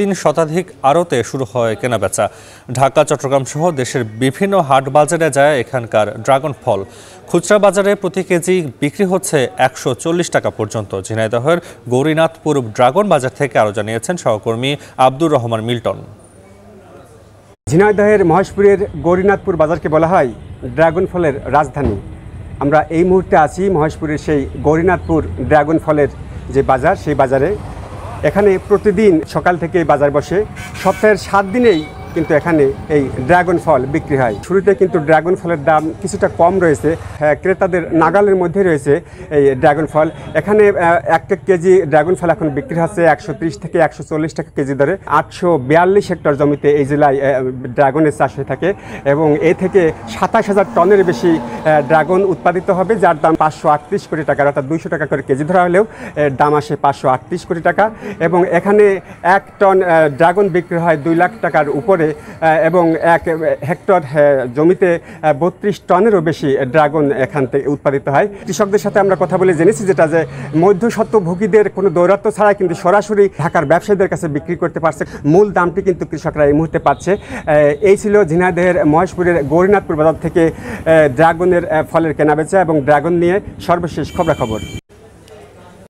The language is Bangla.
দিন শতাধিক আড়তে শুরু হয় কেনাবেচা। ঢাকা, চট্টগ্রাম সহ দেশের বিভিন্ন হাট বাজারে যায় এখানকার ড্রাগন ফল। খুচরা বাজারে প্রতি কেজি বিক্রি হচ্ছে 140 টাকা পর্যন্ত। ঝিনাইদহের গৌরীনাথপুর ড্রাগন বাজার থেকে আরও জানিয়েছেন সহকর্মী আব্দুর রহমান মিল্টন। ঝিনাইদহের মহেশপুরের গৌরীনাথপুর বাজারকে বলা হয় ড্রাগন ফলের রাজধানী। আমরা এই মুহূর্তে আছি মহেশপুরের সেই গৌরীনাথপুর ড্রাগন ফলের যে বাজার, সেই বাজারে। এখানে প্রতিদিন সকাল থেকে বাজার বসে। সপ্তাহের 7 দিনেই কিন্তু এখানে এই ড্রাগন ফল বিক্রি হয়। শুরুতে কিন্তু ড্রাগন ফলের দাম কিছুটা কম রয়েছে, ক্রেতাদের নাগালের মধ্যে রয়েছে এই ড্রাগন ফল। এখানে 1 কেজি ড্রাগন ফল এখন বিক্রি হচ্ছে 130 থেকে 140 টাকা কেজি দরে। 842 হেক্টর জমিতে এই জেলায় ড্রাগনের চাষ হয়ে থাকে এবং এ থেকে 27,000 টনের বেশি ড্রাগন উৎপাদিত হবে, যার দাম 538 কোটি টাকা, অর্থাৎ 200 টাকা করে কেজি ধরা হলেও দাম আসে 538 কোটি টাকা। এবং এখানে 1 টন ড্রাগন বিক্রি হয় 2 লাখ টাকার উপরে এবং 1 হেক্টর জমিতে 32 টনেরও বেশি ড্রাগন এখান থেকে উৎপাদিত হয়। কৃষকদের সাথে আমরা কথা বলে জেনেছি যেটা যে মধ্যস্বত্বভোগীদের কোনো দৌরাত্ম্য ছাড়াই কিন্তু সরাসরি ঢাকার ব্যবসায়ীদের কাছে বিক্রি করতে পারছে। মূল দামটি কিন্তু কৃষকরা এই মুহূর্তে পাচ্ছে। এই ছিল ঝিনাইদহের মহেশপুরের গৌরীনাথপুর বাজার থেকে ড্রাগনের ফলের কেনাবেচা এবং ড্রাগন নিয়ে সর্বশেষ খবরাখবর।